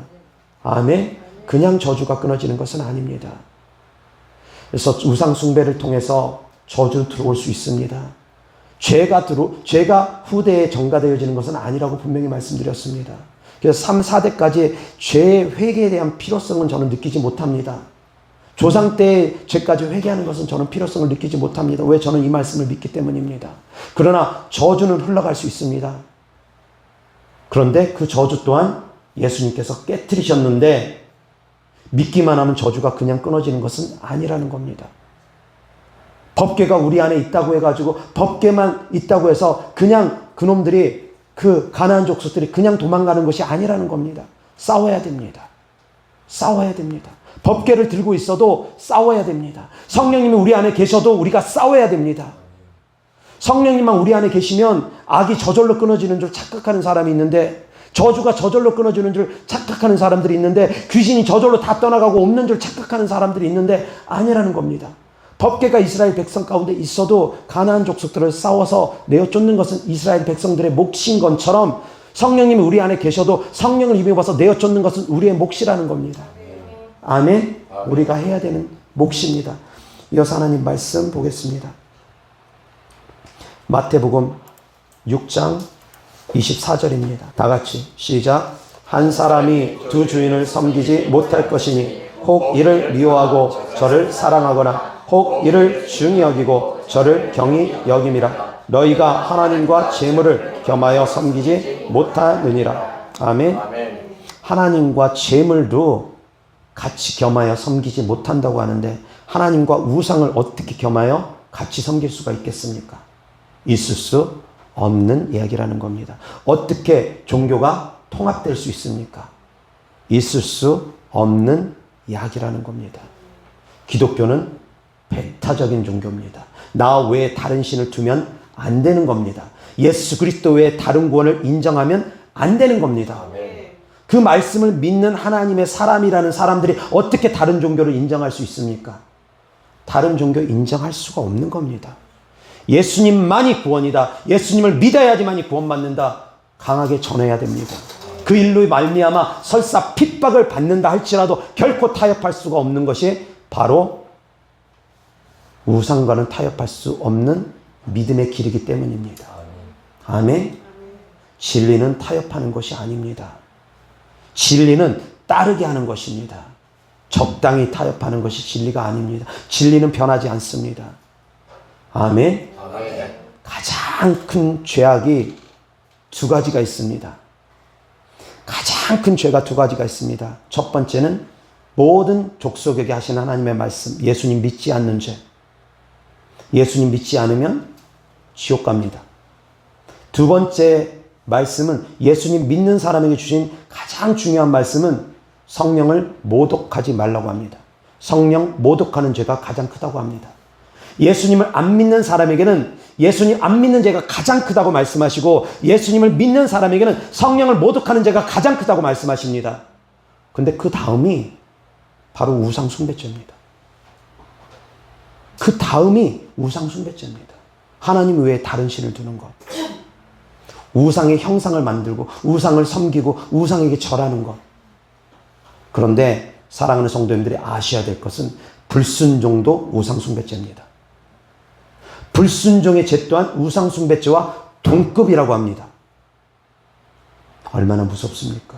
아멘. 그냥 저주가 끊어지는 것은 아닙니다. 그래서 우상 숭배를 통해서 저주 들어올 수 있습니다. 죄가 후대에 전가되어지는 것은 아니라고 분명히 말씀드렸습니다. 그래서 3, 4대까지 죄의 회개에 대한 필요성은 저는 느끼지 못합니다. 조상 때의 죄까지 회개하는 것은 저는 필요성을 느끼지 못합니다. 왜? 저는 이 말씀을 믿기 때문입니다. 그러나 저주는 흘러갈 수 있습니다. 그런데 그 저주 또한 예수님께서 깨트리셨는데, 믿기만 하면 저주가 그냥 끊어지는 것은 아니라는 겁니다. 법궤가 우리 안에 있다고 해가지고 법궤만 있다고 해서 그냥 그놈들이, 그 가나안 족속들이 그냥 도망가는 것이 아니라는 겁니다. 싸워야 됩니다. 싸워야 됩니다. 법궤를 들고 있어도 싸워야 됩니다. 성령님이 우리 안에 계셔도 우리가 싸워야 됩니다. 성령님만 우리 안에 계시면 악이 저절로 끊어지는 줄 착각하는 사람이 있는데, 저주가 저절로 끊어지는 줄 착각하는 사람들이 있는데, 귀신이 저절로 다 떠나가고 없는 줄 착각하는 사람들이 있는데 아니라는 겁니다. 법궤가 이스라엘 백성 가운데 있어도 가나안 족속들을 싸워서 내어 쫓는 것은 이스라엘 백성들의 몫인 것처럼, 성령님이 우리 안에 계셔도 성령을 힘입어서 내어 쫓는 것은 우리의 몫이라는 겁니다. 아멘. 우리가 해야 되는 몫입니다. 이어서 하나님 말씀 보겠습니다. 마태복음 6장 24절입니다. 다 같이 시작. 한 사람이 두 주인을 섬기지 못할 것이니 혹 이를 미워하고 저를 사랑하거나 혹 이를 중히 여기고 저를 경히 여김이라. 너희가 하나님과 재물을 겸하여 섬기지 못하느니라. 아멘. 하나님과 재물도 같이 겸하여 섬기지 못한다고 하는데, 하나님과 우상을 어떻게 겸하여 같이 섬길 수가 있겠습니까? 있을 수 없는 이야기라는 겁니다. 어떻게 종교가 통합될 수 있습니까? 있을 수 없는 이야기라는 겁니다. 기독교는 배타적인 종교입니다. 나 외에 다른 신을 두면 안 되는 겁니다. 예수 그리스도 외에 다른 구원을 인정하면 안 되는 겁니다. 그 말씀을 믿는 하나님의 사람이라는 사람들이 어떻게 다른 종교를 인정할 수 있습니까? 다른 종교 인정할 수가 없는 겁니다. 예수님만이 구원이다. 예수님을 믿어야지만이 구원받는다. 강하게 전해야 됩니다. 그 일로 말미암아 설사 핍박을 받는다 할지라도 결코 타협할 수가 없는 것이 바로 우상과는 타협할 수 없는 믿음의 길이기 때문입니다. 아멘. 진리는 타협하는 것이 아닙니다. 진리는 따르게 하는 것입니다. 적당히 타협하는 것이 진리가 아닙니다. 진리는 변하지 않습니다. 아멘. 가장 큰 죄악이 두 가지가 있습니다. 가장 큰 죄가 두 가지가 있습니다. 첫 번째는 모든 족속에게 하신 하나님의 말씀, 예수님 믿지 않는 죄. 예수님 믿지 않으면 지옥 갑니다. 두 번째 말씀은 예수님 믿는 사람에게 주신 가장 중요한 말씀은 성령을 모독하지 말라고 합니다. 성령 모독하는 죄가 가장 크다고 합니다. 예수님을 안 믿는 사람에게는 예수님 안 믿는 죄가 가장 크다고 말씀하시고 예수님을 믿는 사람에게는 성령을 모독하는 죄가 가장 크다고 말씀하십니다. 근데 그 다음이 바로 우상 숭배죄입니다. 그 다음이 우상 숭배죄입니다. 하나님 외에 다른 신을 두는 것. 우상의 형상을 만들고 우상을 섬기고 우상에게 절하는 것. 그런데 사랑하는 성도님들이 아셔야 될 것은 불순종도 우상 숭배죄입니다. 불순종의 죄 또한 우상 숭배죄와 동급이라고 합니다. 얼마나 무섭습니까?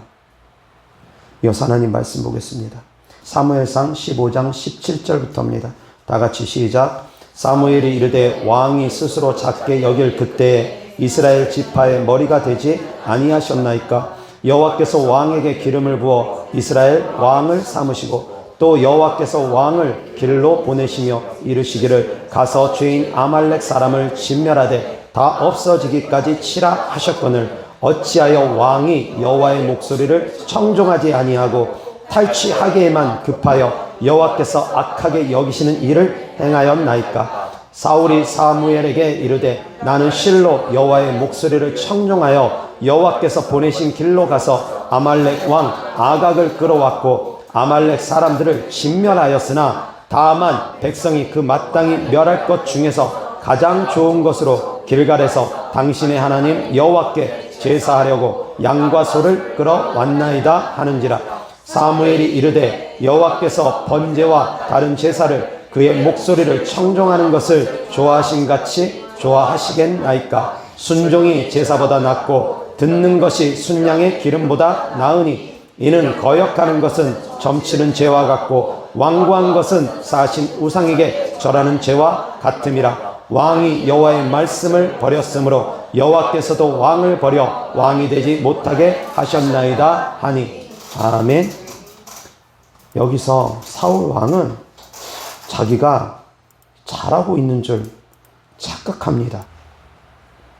이어서 하나님 말씀 보겠습니다. 사무엘상 15장 17절부터입니다. 다 같이 시작. 사무엘이 이르되 왕이 스스로 작게 여길 그때에 이스라엘 지파의 머리가 되지 아니하셨나이까? 여호와께서 왕에게 기름을 부어 이스라엘 왕을 삼으시고 또 여호와께서 왕을 길로 보내시며 이르시기를 가서 죄인 아말렉 사람을 진멸하되 다 없어지기까지 치라 하셨거늘 어찌하여 왕이 여호와의 목소리를 청종하지 아니하고 탈취하기에만 급하여 여호와께서 악하게 여기시는 일을 행하였나이까? 사울이 사무엘에게 이르되 나는 실로 여호와의 목소리를 청종하여 여호와께서 보내신 길로 가서 아말렉 왕 아각을 끌어왔고 아말렉 사람들을 진멸하였으나 다만 백성이 그 마땅히 멸할 것 중에서 가장 좋은 것으로 길갈에서 당신의 하나님 여호와께 제사하려고 양과 소를 끌어왔나이다 하는지라. 사무엘이 이르되 여호와께서 번제와 다른 제사를 그의 목소리를 청종하는 것을 좋아하신같이 좋아하시겠나이까? 순종이 제사보다 낫고 듣는 것이 순양의 기름보다 나으니 이는 거역하는 것은 점치는 죄와 같고 완고한 것은 사신 우상에게 절하는 죄와 같음이라. 왕이 여호와의 말씀을 버렸으므로 여호와께서도 왕을 버려 왕이 되지 못하게 하셨나이다 하니. 아멘. 여기서 사울 왕은 자기가 잘하고 있는 줄 착각합니다.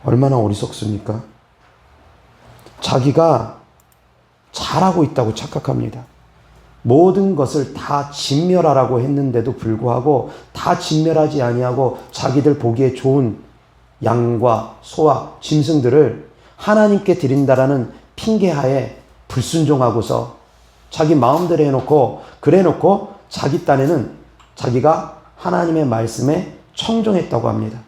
얼마나 어리석습니까? 자기가 잘하고 있다고 착각합니다. 모든 것을 다 진멸하라고 했는데도 불구하고 다 진멸하지 아니하고 자기들 보기에 좋은 양과 소와 짐승들을 하나님께 드린다라는 핑계하에 불순종하고서 자기 마음대로 해놓고 그래놓고 자기 딴에는 자기가 하나님의 말씀에 청종했다고 합니다.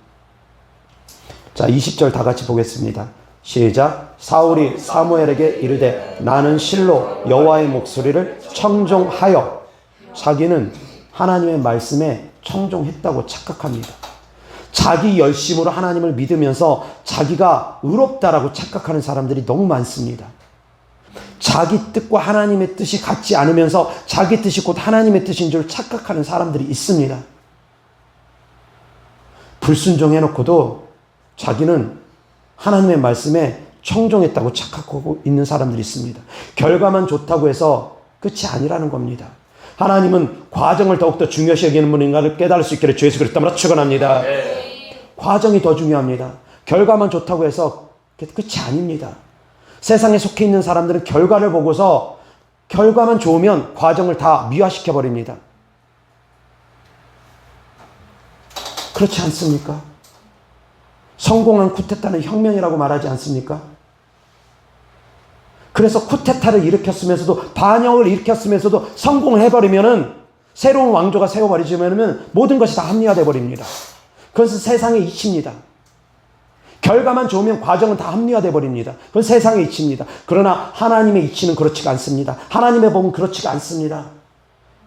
자, 20절 다 같이 보겠습니다. 시작. 사울이 사무엘에게 이르되 나는 실로 여호와의 목소리를 청종하여. 자기는 하나님의 말씀에 청종했다고 착각합니다. 자기 열심으로 하나님을 믿으면서 자기가 의롭다라고 착각하는 사람들이 너무 많습니다. 자기 뜻과 하나님의 뜻이 같지 않으면서 자기 뜻이 곧 하나님의 뜻인 줄 착각하는 사람들이 있습니다. 불순종해놓고도 자기는 하나님의 말씀에 청종했다고 착각하고 있는 사람들이 있습니다. 결과만 좋다고 해서 끝이 아니라는 겁니다. 하나님은 과정을 더욱더 중요시 여기는 분인가를 깨달을 수 있기를 주 예수 그리스도로 축원합니다. 과정이 더 중요합니다. 결과만 좋다고 해서 끝이 아닙니다. 세상에 속해 있는 사람들은 결과를 보고서 결과만 좋으면 과정을 다 미화시켜 버립니다. 그렇지 않습니까? 성공한 쿠데타는 혁명이라고 말하지 않습니까? 그래서 쿠데타를 일으켰으면서도 반역을 일으켰으면서도 성공을 해버리면은 새로운 왕조가 세워버리지면은 모든 것이 다 합리화돼 버립니다. 그것은 세상의 이치입니다. 결과만 좋으면 과정은 다 합리화돼 버립니다. 그건 세상의 이치입니다. 그러나 하나님의 이치는 그렇지가 않습니다. 하나님의 복은 그렇지가 않습니다.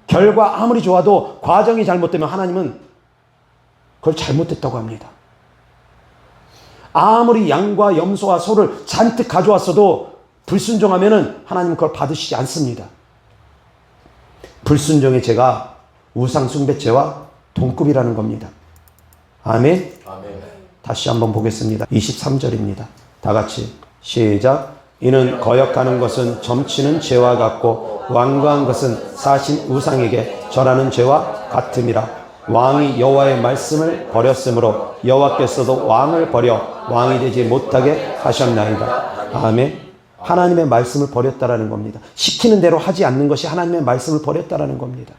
결과 아무리 좋아도 과정이 잘못되면 하나님은 그걸 잘못됐다고 합니다. 아무리 양과 염소와 소를 잔뜩 가져왔어도 불순종하면은 하나님은 그걸 받으시지 않습니다. 불순종의 죄가 우상 숭배죄와 동급이라는 겁니다. 아멘. 아멘. 다시 한번 보겠습니다. 23절입니다. 다 같이 시작. 이는 거역하는 것은 점치는 죄와 같고 완고한 것은 사신 우상에게 절하는 죄와 같음이라. 왕이 여호와의 말씀을 버렸으므로 여호와께서도 왕을 버려 왕이 되지 못하게 하셨나이다. 아멘. 하나님의 말씀을 버렸다라는 겁니다. 시키는 대로 하지 않는 것이 하나님의 말씀을 버렸다라는 겁니다.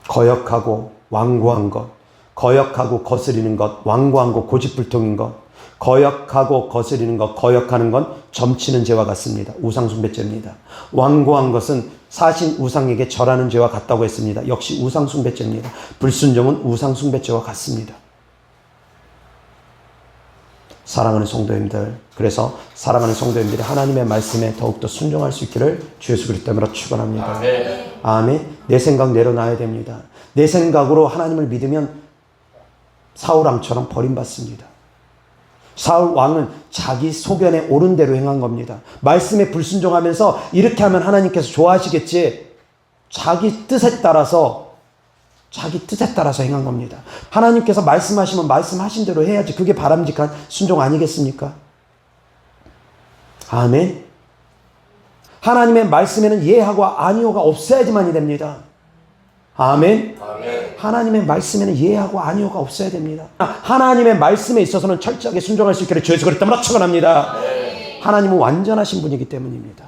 거역하고 완고한 것, 거역하고 거스리는 것, 완고한 것, 고집불통인 것, 거역하고 거스리는 것, 거역하는 건 점치는 죄와 같습니다. 우상숭배죄입니다. 완고한 것은 사신 우상에게 절하는 죄와 같다고 했습니다. 역시 우상숭배죄입니다. 불순종은 우상숭배죄와 같습니다. 사랑하는 성도님들, 그래서 사랑하는 성도님들이 하나님의 말씀에 더욱더 순종할 수 있기를 주 예수 그리스도 이름으로 축원합니다. 아멘. 내 생각 내려놔야 됩니다. 내 생각으로 하나님을 믿으면 사울 왕처럼 버림받습니다. 사울 왕은 자기 소견에 옳은 대로 행한 겁니다. 말씀에 불순종하면서 이렇게 하면 하나님께서 좋아하시겠지, 자기 뜻에 따라서 행한 겁니다. 하나님께서 말씀하시면 말씀하신 대로 해야지 그게 바람직한 순종 아니겠습니까? 아멘. 하나님의 말씀에는 예하고 아니오가 없어야지만이 됩니다. 아멘. 아멘. 하나님의 말씀에는 예하고 아니오가 없어야 됩니다. 하나님의 말씀에 있어서는 철저하게 순종할 수 있기를 주 예수 그리스도 축원합니다. 하나님은 완전하신 분이기 때문입니다.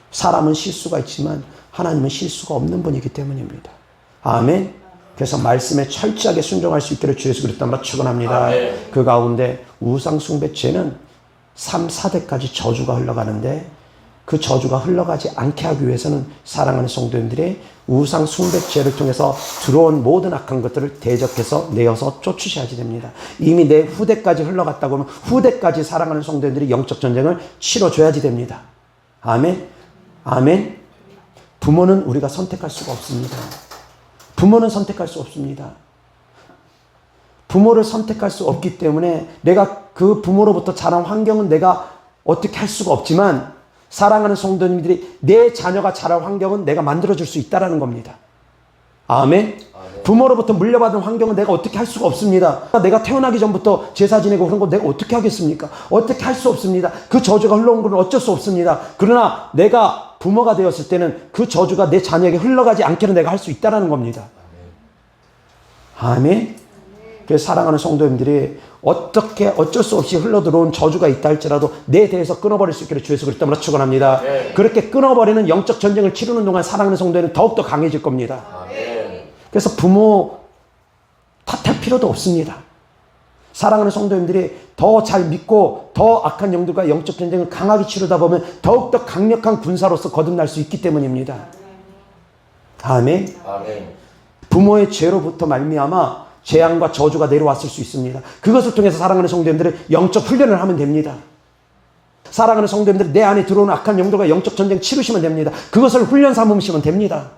사람은 실수가 있지만 하나님은 실수가 없는 분이기 때문입니다. 아멘. 그래서 말씀에 철저하게 순종할 수 있기를 주 예수 그리스도 축원합니다. 그 가운데 우상 숭배죄는 3, 4대까지 저주가 흘러가는데 그 저주가 흘러가지 않게 하기 위해서는 사랑하는 성도님들이 우상 숭배죄를 통해서 들어온 모든 악한 것들을 대적해서 내어서 쫓으셔야지 됩니다. 이미 내 후대까지 흘러갔다고 하면 후대까지 사랑하는 성도님들이 영적 전쟁을 치러줘야지 됩니다. 아멘. 아멘. 부모는 우리가 선택할 수가 없습니다. 부모는 선택할 수 없습니다. 부모를 선택할 수 없기 때문에 내가 그 부모로부터 자란 환경은 내가 어떻게 할 수가 없지만 사랑하는 성도님들이 내 자녀가 자랄 환경은 내가 만들어줄 수 있다는 겁니다. 아멘. 부모로부터 물려받은 환경은 내가 어떻게 할 수가 없습니다. 내가 태어나기 전부터 제사 지내고 그런 거 내가 어떻게 하겠습니까? 어떻게 할 수 없습니다. 그 저주가 흘러온 건 어쩔 수 없습니다. 그러나 내가 부모가 되었을 때는 그 저주가 내 자녀에게 흘러가지 않게는 내가 할 수 있다는 겁니다. 아멘. 그래서 사랑하는 성도님들이 어떻게 어쩔 수 없이 흘러들어온 저주가 있다 할지라도 내 대해서 끊어버릴 수 있기를 주 예수 그리스도로 축원합니다. 그렇게 끊어버리는 영적 전쟁을 치르는 동안 사랑하는 성도는 더욱더 강해질 겁니다. 그래서 부모 탓할 필요도 없습니다. 사랑하는 성도님들이 더 잘 믿고 더 악한 영들과 영적 전쟁을 강하게 치르다 보면 더욱더 강력한 군사로서 거듭날 수 있기 때문입니다. 아멘. 아멘. 부모의 죄로부터 말미암아 재앙과 저주가 내려왔을 수 있습니다. 그것을 통해서 사랑하는 성도님들은 영적 훈련을 하면 됩니다. 사랑하는 성도님들 내 안에 들어오는 악한 영들과 영적 전쟁 치르시면 됩니다. 그것을 훈련 삼으시면 됩니다.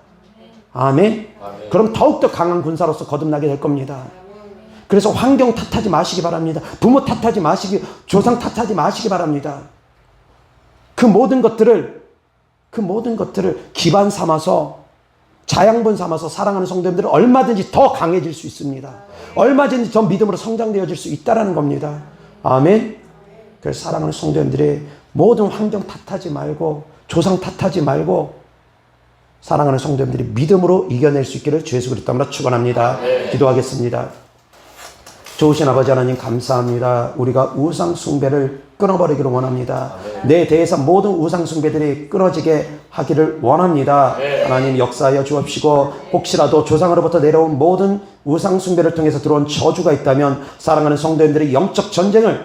아멘. 아멘. 그럼 더욱더 강한 군사로서 거듭나게 될 겁니다. 그래서 환경 탓하지 마시기 바랍니다. 부모 탓하지 마시기, 조상 탓하지 마시기 바랍니다. 그 모든 것들을 기반 삼아서 자양분 삼아서 사랑하는 성도님들은 얼마든지 더 강해질 수 있습니다. 얼마든지 더 믿음으로 성장되어질 수 있다는 겁니다. 아멘. 그래서 사랑하는 성도님들이 모든 환경 탓하지 말고 조상 탓하지 말고 사랑하는 성도님들이 믿음으로 이겨낼 수 있기를 주 예수 그리스도로 축원합니다. 기도하겠습니다. 좋으신 아버지 하나님 감사합니다. 우리가 우상 숭배를 끊어버리기를 원합니다. 내 대해서 모든 우상 숭배들이 끊어지게 하기를 원합니다. 하나님 역사하여 주옵시고 혹시라도 조상으로부터 내려온 모든 우상 숭배를 통해서 들어온 저주가 있다면 사랑하는 성도님들이 영적 전쟁을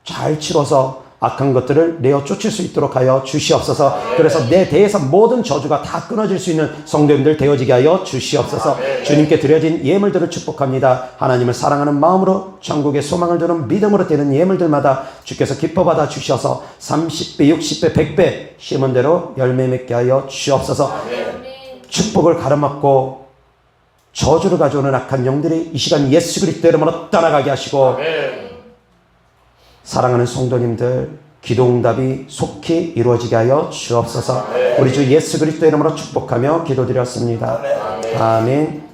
잘 치러서 악한 것들을 내어 쫓을 수 있도록 하여 주시옵소서. 그래서 내 대해서 모든 저주가 다 끊어질 수 있는 성도님들 되어지게 하여 주시옵소서. 주님께 드려진 예물들을 축복합니다. 하나님을 사랑하는 마음으로 천국의 소망을 두는 믿음으로 되는 예물들마다 주께서 기뻐 받아 주셔서 30배, 60배, 100배 심은 대로 열매 맺게 하여 주시옵소서. 축복을 가로막고 저주를 가져오는 악한 영들이 이 시간 예수 그리스도 이름으로 떠나가게 하시고 사랑하는 성도님들 기도 응답이 속히 이루어지게 하여 주옵소서. 우리 주 예수 그리스도 이름으로 축복하며 기도드렸습니다. 아멘.